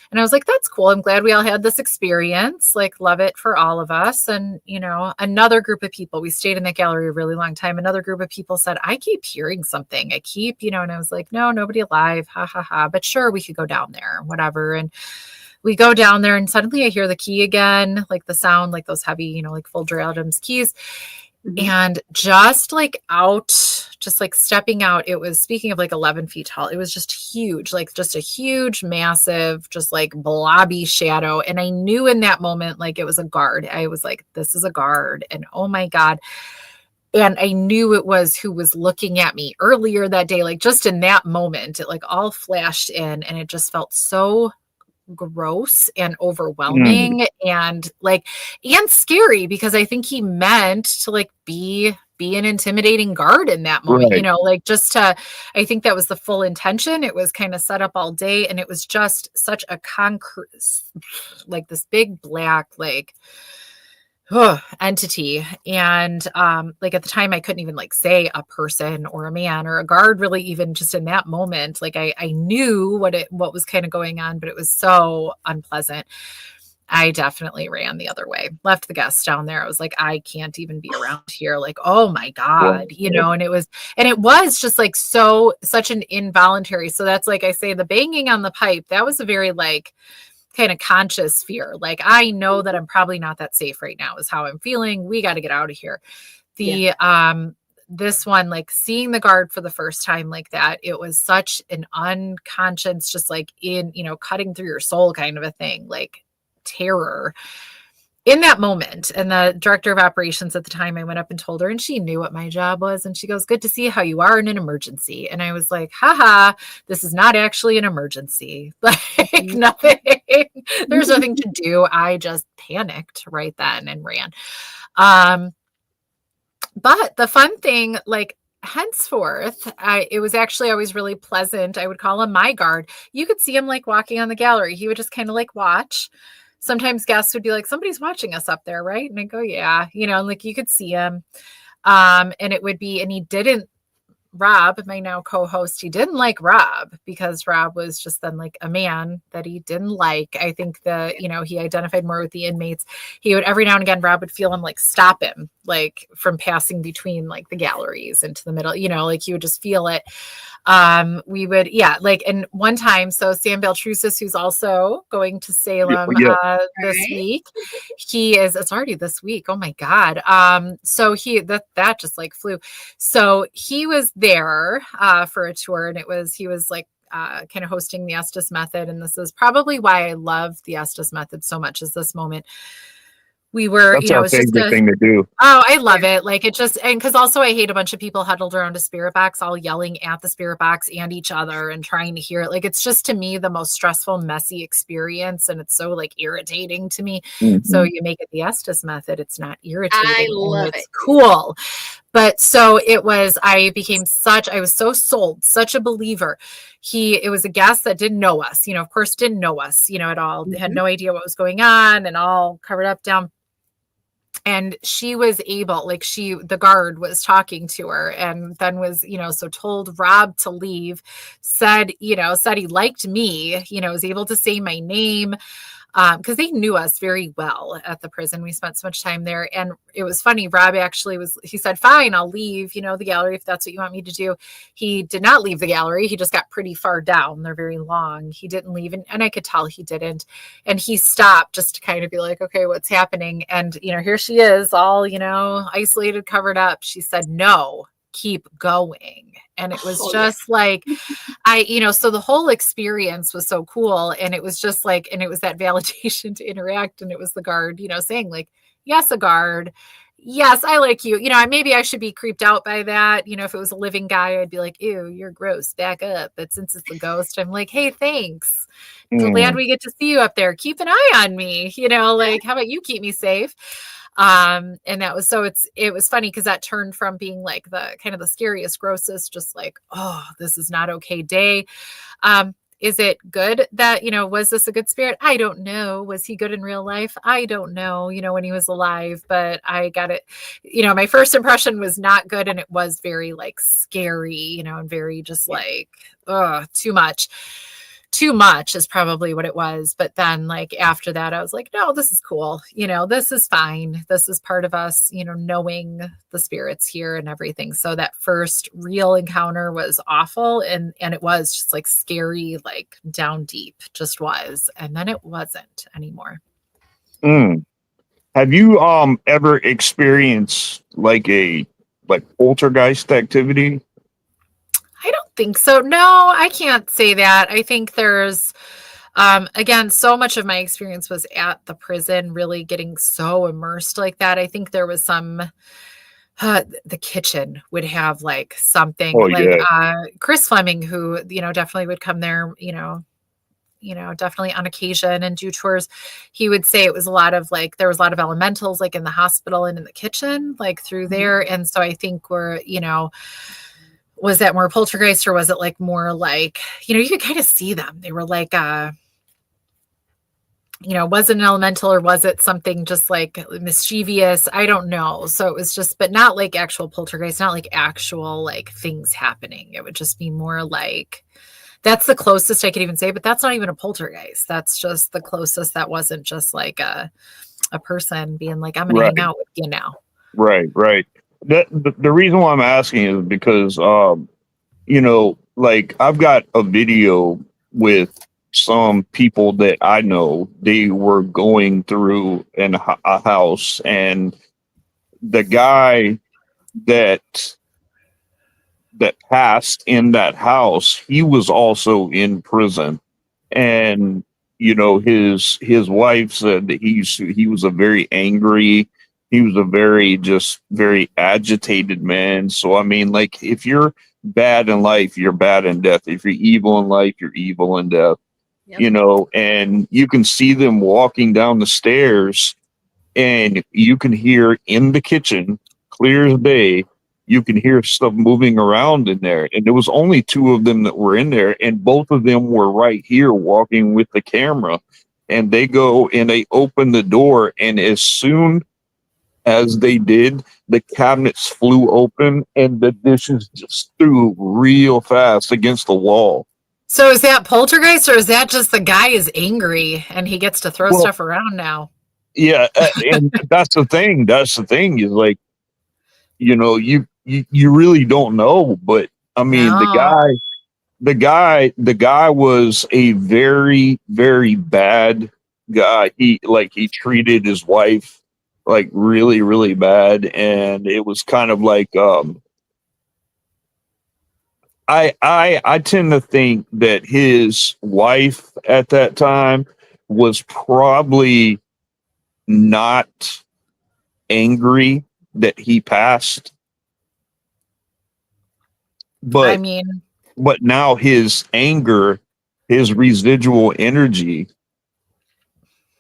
And I was like, that's cool. I'm glad we all had this experience. Like, love it for all of us. And, you know, another group of people, we stayed in that gallery a really long time. Another group of people said, I keep hearing something. You know, and I was like, no, nobody alive. Ha ha ha. But sure, we could go down there, whatever. And we go down there, and suddenly I hear the key again, like the sound, like those heavy, you know, like Folger Adams keys. And just like stepping out, it was, speaking of like 11 feet tall, it was just huge, like just a huge, massive, just like blobby shadow. And I knew in that moment, like it was a guard. I was like, this is a guard. And oh my God. And I knew it was who was looking at me earlier that day. Like just in that moment, it like all flashed in, and it just felt so gross and overwhelming and scary, because I think he meant to like be an intimidating guard in that moment, you know, like I think that was the full intention. It was kind of set up all day, and it was just such a concrete, like this big black, like entity. And like at the time I couldn't even like say a person or a man or a guard, really, even just in that moment. Like I knew what was kind of going on, but it was so unpleasant. I definitely ran the other way, left the guests down there. I was like, I can't even be around here. Like, oh my God, you know, and it was just like such an involuntary. So that's like I say, the banging on the pipe, that was a very like kind of conscious fear. Like, I know that I'm probably not that safe right now is how I'm feeling. We got to get out of here. This one, like seeing the guard for the first time like that, it was such an unconscious, just like in, you know, cutting through your soul kind of a thing, like terror in that moment. And the director of operations at the time, I went up and told her, and she knew what my job was. And she goes, good to see how you are in an emergency. And I was like, haha, this is not actually an emergency. Like nothing, there's nothing to do. I just panicked right then and ran. But the fun thing, like henceforth, it was actually always really pleasant. I would call him my guard. You could see him like walking on the gallery. He would just kind of like watch. Sometimes guests would be like, somebody's watching us up there, right? And I go, yeah, you know, and like you could see him. And it would be, and he didn't, Rob, my now co-host, he didn't like Rob because Rob was just then like a man that he didn't like. I think he identified more with the inmates. He would, every now and again, Rob would feel him like stop him, like from passing between like the galleries into the middle, you know, like he would just feel it. We would, and one time, so Sam Beltrusis, who's also going to Salem this week, it's already this week. Oh my God. So that just like flew. So he was there, for a tour, and he was like, kind of hosting the Estes method. And this is probably why I love the Estes method so much, is this moment. we were, That's you know, our it's just favorite thing to do. oh, I love it. Like it just, and because also I hate a bunch of people huddled around a spirit box, all yelling at the spirit box and each other and trying to hear it. Like it's just to me the most stressful, messy experience. And it's so like irritating to me. So you make it the Estes method. It's not irritating. I love it's it. cool. But so it was, I was so sold, such a believer. It was a guest that didn't know us, you know, of course, didn't know us, you know, at all. They had no idea what was going on and all covered up down. And she was able, like the guard was talking to her and then was, you know, so told Rob to leave, said he liked me, you know, was able to say my name. Because they knew us very well at the prison. We spent so much time there. And it was funny. Rob actually he said, fine, I'll leave, you know, the gallery if that's what you want me to do. He did not leave the gallery. He just got pretty far down. They're very long. He didn't leave. And I could tell he didn't. And he stopped just to kind of be like, okay, what's happening? And, you know, here she is all, you know, isolated, covered up. She said, no, keep going. And it was just like, so the whole experience was so cool. And it was just like, and it was that validation to interact. And it was the guard, you know, saying like, yes, a guard. Yes, I like you. You know, maybe I should be creeped out by that. You know, if it was a living guy, I'd be like, ew, you're gross. Back up. But since it's the ghost, I'm like, hey, thanks. Glad we get to see you up there. Keep an eye on me. You know, like, how about you keep me safe? And that was, so it was funny because that turned from being like the kind of the scariest, grossest, just like, oh, this is not okay day. Is it good that, you know, was this a good spirit? I don't know. Was he good in real life? I don't know, you know, when he was alive, but I got it. You know, my first impression was not good. And it was very like scary, you know, and very just like, too much is probably what it was. But then like after that, I was like, no, this is cool. You know, this is fine. This is part of us, you know, knowing the spirits here and everything. So that first real encounter was awful. And it was just like scary, like down deep, just was. And then it wasn't anymore. Have you ever experienced like poltergeist activity? I don't think so. No, I can't say that. I think there's, again, so much of my experience was at the prison, really getting so immersed like that. I think there was some, the kitchen would have like something Chris Fleming, who, you know, definitely would come there, you know, definitely on occasion and do tours. He would say it was a lot of like, there was a lot of elementals like in the hospital and in the kitchen, like through there. And so I think we're, you know, was that more poltergeist or was it like more like, you know, you could kind of see them. They were like, you know, was it an elemental or was it something just like mischievous? I don't know. So it was just, but not like actual poltergeist, not like actual like things happening. It would just be more like, that's the closest I could even say, but that's not even a poltergeist. That's just the closest. That wasn't just like a person being like, I'm going to hang out with you now. Right. The reason why I'm asking is because, you know, like I've got a video with some people that I know. They were going through a house, and the guy that passed in that house, he was also in prison. And, you know, his wife said that he was a very angry, he was a very agitated man. So, I mean, like, if you're bad in life, you're bad in death. If you're evil in life, you're evil in death. Yep. You know, and you can see them walking down the stairs, and you can hear in the kitchen, clear as day, you can hear stuff moving around in there. And there was only two of them that were in there, and both of them were right here walking with the camera. And they go and they open the door, and as soon as they did, the cabinets flew open and the dishes just threw real fast against the wall. So is that poltergeist, or is that just the guy is angry and he gets to throw stuff around now? Yeah, and that's the thing. That's the thing is, like, you know, you really don't know. But I mean, the guy was a very, very bad guy. He treated his wife like really, really bad, and it was kind of like I tend to think that his wife at that time was probably not angry that he passed, I but mean, now his anger, his residual energy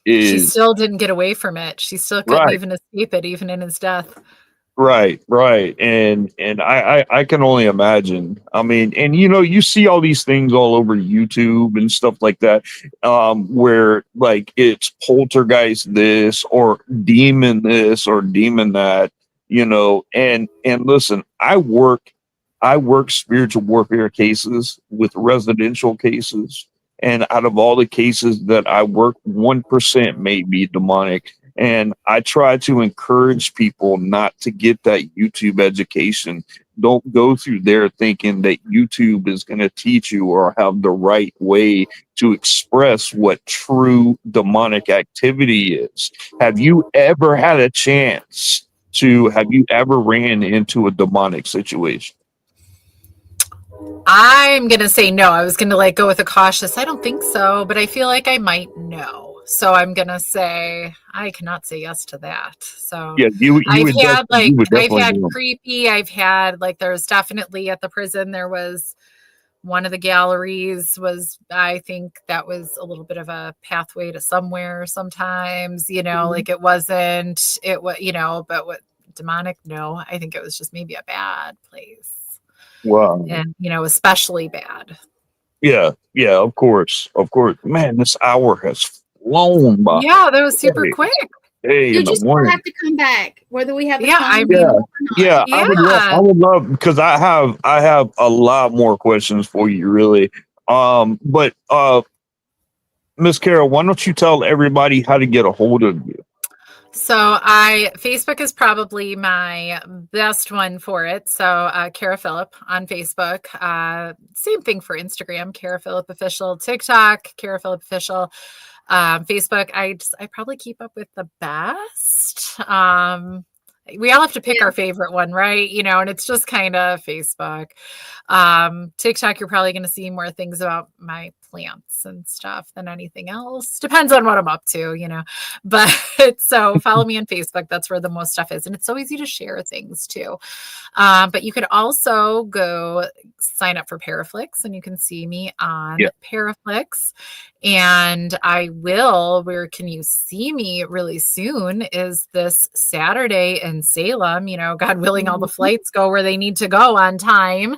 she is still didn't get away from it. She still couldn't right. even escape it, even in his death. Right. And I can only imagine. I mean, and you see all these things all over YouTube and stuff like that, where like it's poltergeist this or demon that, and listen, I work spiritual warfare cases with residential cases. And out of all the cases that I work, 1% may be demonic. And I try to encourage people not to get that YouTube education. Don't go through there thinking that YouTube is going to teach you or have the right way to express what true demonic activity is. Have you ever had a chance have you ever ran into a demonic situation? I'm going to say no. I was going to go with a cautious, I don't think so, but I feel like I might know. So I'm going to say I cannot say yes to that. So Yeah, you would I've definitely had do. creepy, I've had there's definitely at the prison, there was one of the galleries was, I think that was a little bit of a pathway to somewhere sometimes, it wasn't, it was, but what demonic, no, I think it was just maybe a bad place. Wow. And especially bad. Yeah, of course, Man, this hour has flown by. Yeah, that was super Hey, quick. in You the just don't morning. have to come back, whether we have a Yeah, I phone mean, call or not. I yeah. would love because I have a lot more questions for you, really. But Miss Carol, why don't you tell everybody how to get a hold of you? So Facebook is probably my best one for it. So Kara Phillip on Facebook. Same thing for Instagram, Kara Phillip Official, TikTok, Kara Phillip Official. Facebook, I probably keep up with the best. We all have to pick our favorite one, right? And it's just kind of Facebook. TikTok, you're probably going to see more things about my plants and stuff than anything else. Depends on what I'm up to. But so follow me on Facebook. That's where the most stuff is. And it's so easy to share things too. But you could also go sign up for Paraflixx and you can see me on Paraflixx. And where can you see me really soon is this Saturday in Salem, God willing, all the flights go where they need to go on time.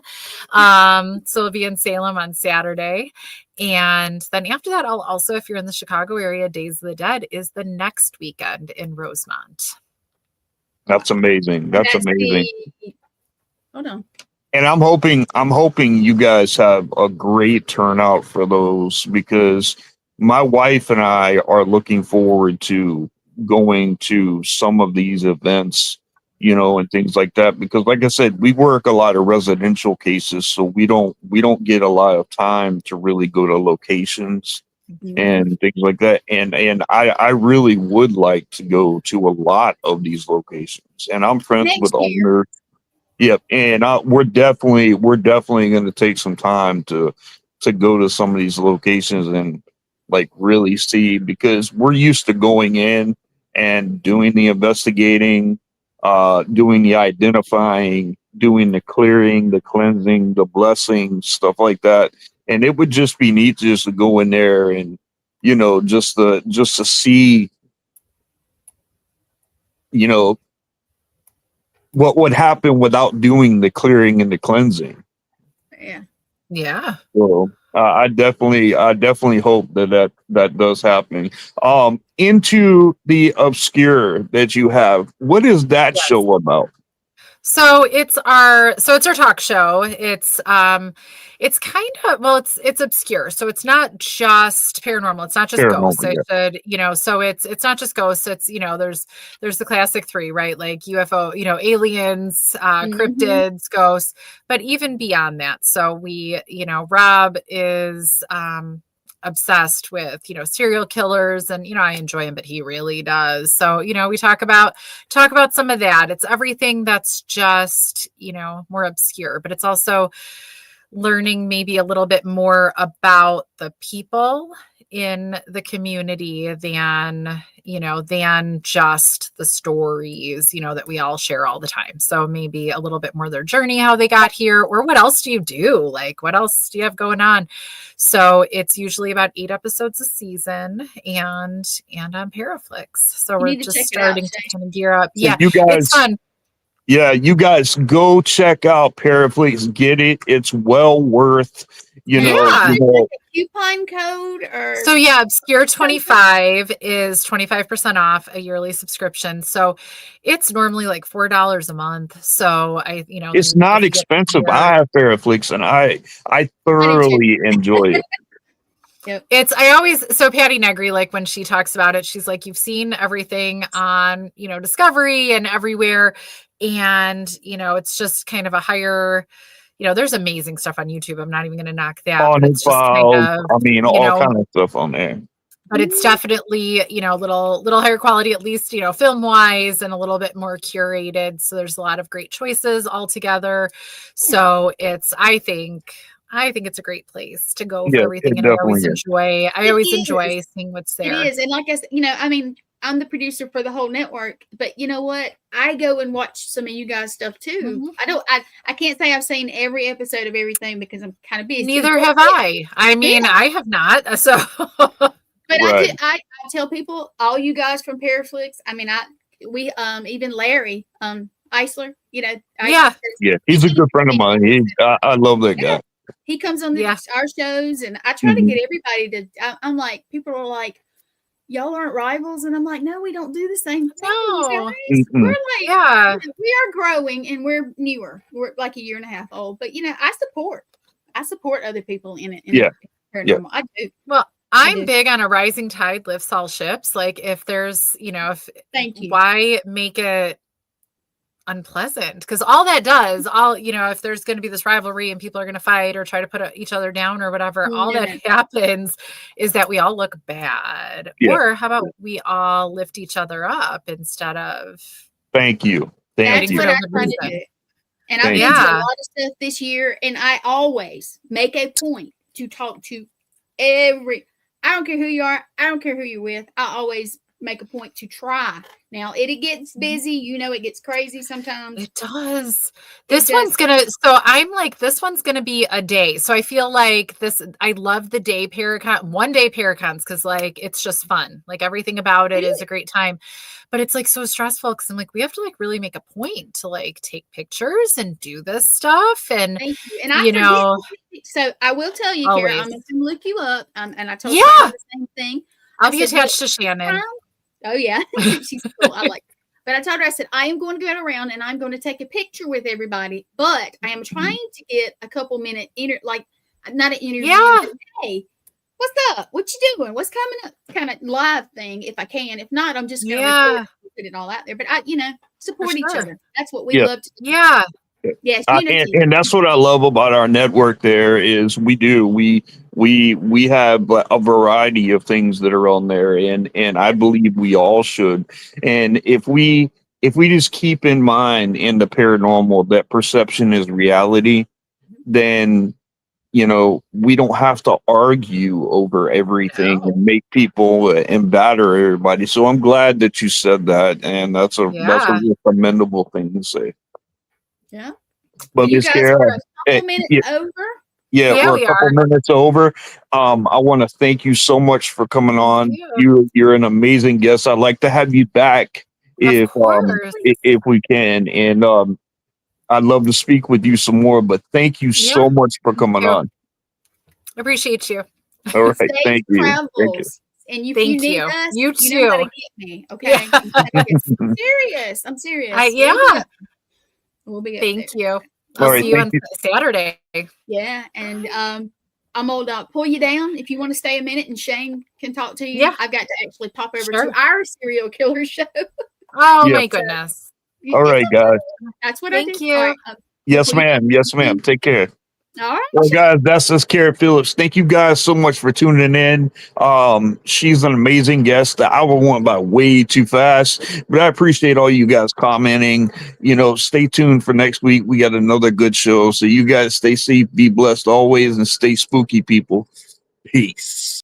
So it'll be in Salem on Saturday. And then after that, I'll also, if you're in the Chicago area, Days of the Dead is the next weekend in Rosemont. That's amazing. That's amazing. Hold on. And I'm hoping you guys have a great turnout for those, because my wife and I are looking forward to going to some of these events, and things like that, because like I said, we work a lot of residential cases, so we don't get a lot of time to really go to locations and things like that. And I really would like to go to a lot of these locations, and I'm friends with owners. Yep, and we're definitely going to take some time to go to some of these locations and really see, because we're used to going in and doing the investigating, doing the identifying, doing the clearing, the cleansing, the blessing, stuff like that. And it would just be neat just to go in there and just to see what would happen without doing the clearing and the cleansing. Yeah. So I definitely hope that does happen. Into the obscure that you have, what is that show about? So it's our talk show. It's kind of, well, it's obscure. So it's not just paranormal. It's not just ghosts. So it's not just ghosts. It's, there's the classic three, right? Like UFO, aliens, cryptids, ghosts, but even beyond that. So we, Rob is obsessed with serial killers, and I enjoy him, but he really does. So we talk about some of that. It's everything that's just more obscure, but it's also learning maybe a little bit more about the people in the community than, than just the stories, that we all share all the time. So maybe a little bit more their journey, how they got here, or what else do you do? Like, what else do you have going on? So it's usually about 8 episodes a season, and on Paraflixx. So You we're need to just check it out, starting to Shay. kind of gear up. So Yeah, you guys, it's fun. Yeah, you guys go check out Paraflixx. Get it. It's well worth, Yeah. Is it a coupon code or So yeah, Obscure 25 is 25% off a yearly subscription. So it's normally like $4 a month. So it's not expensive. I have Paraflixx and I thoroughly enjoy it. Yep. So Patty Negri, like when she talks about it, she's like, you've seen everything on, Discovery and everywhere. And, it's just kind of a higher, there's amazing stuff on YouTube. I'm not even going to knock that. On But it's just kind of, all kind of stuff on there. But it's definitely, a little higher quality, at least, film wise, and a little bit more curated. So there's a lot of great choices all together. So I think it's a great place to go for everything. And I always enjoy seeing what's there. It is. And like I said, I'm the producer for the whole network, but you know what? I go and watch some of you guys' stuff too. Mm-hmm. I can't say I've seen every episode of everything because I'm kind of busy. Neither have I. I mean, I have not. So, but right. I tell people, all you guys from Paraflixx. I mean, we even Larry Eisler. Yeah, he's a good friend of mine. I love that guy. He comes on our shows, and I try to get everybody to. I'm like, people are like, y'all aren't rivals, and I'm like, no, we don't do the same thing. No. We're like, we are growing, and we're newer. We're like a year and a half old, but I support other people in it. Paranormal. I do. Well, I'm big on a rising tide lifts all ships. Like if there's, thank you. Why make it unpleasant? Because all that does, if there's going to be this rivalry and people are going to fight or try to put each other down or whatever, all that happens is that we all look bad. Yeah. Or how about we all lift each other up instead of. Thank you. That's what I'm trying to do. And I've been to a lot of stuff this year, and I always make a point to talk to I don't care who you are. I don't care who you're with. I always make a point to try. Now it gets busy, it gets crazy sometimes. It does. This one's gonna be a day. So I feel like I love the day Paracon, 1 day Paracons, because like it's just fun. Like everything about it is a great time. But it's like so stressful because I'm like, we have to like really make a point to like take pictures and do this stuff. And thank you. And so I will tell you, Kara, I'm going to look you up. And I told you the same thing. I'll be attached to Shannon. Oh yeah, she's cool. I like. But I told her, I said, I am going to go around and I'm going to take a picture with everybody. But I am trying to get a couple minute not an interview. Yeah. Hey, what's up? What you doing? What's coming up? Kind of live thing, if I can. If not, I'm just going to put it all out there. But I, support each other. That's what we love to do. Yeah. Yes, and that's what I love about our network. There is we have a variety of things that are on there, and I believe we all should. And if we just keep in mind in the paranormal that perception is reality, then we don't have to argue over everything and make people and batter everybody. So I'm glad that you said that, and that's a real commendable thing to say. Yeah. But Miss Kara, over. We're a couple minutes over. I want to thank you so much for coming on. You're an amazing guest. I'd like to have you back if we can. And I'd love to speak with you some more, but thank you so much for coming on. I appreciate you. All right. Thank you. Thank you. And if you need us, you too. You know how to get me, okay? I'm serious. We'll be Thank you. I'll see you on Saturday. Yeah, and I'm gonna pull you down if you want to stay a minute, and Shane can talk to you. Yeah, I've got to actually pop over to our serial killer show. Oh my goodness! All right, guys. That's what I do. Thank you. Right, yes, ma'am. Yes, ma'am. Take care. All right. Well, guys, that's just Kara Phillips. Thank you guys so much for tuning in. She's an amazing guest. The hour went by way too fast, but I appreciate all you guys commenting. Stay tuned for next week. We got another good show. So you guys stay safe, be blessed always, and stay spooky, people. Peace.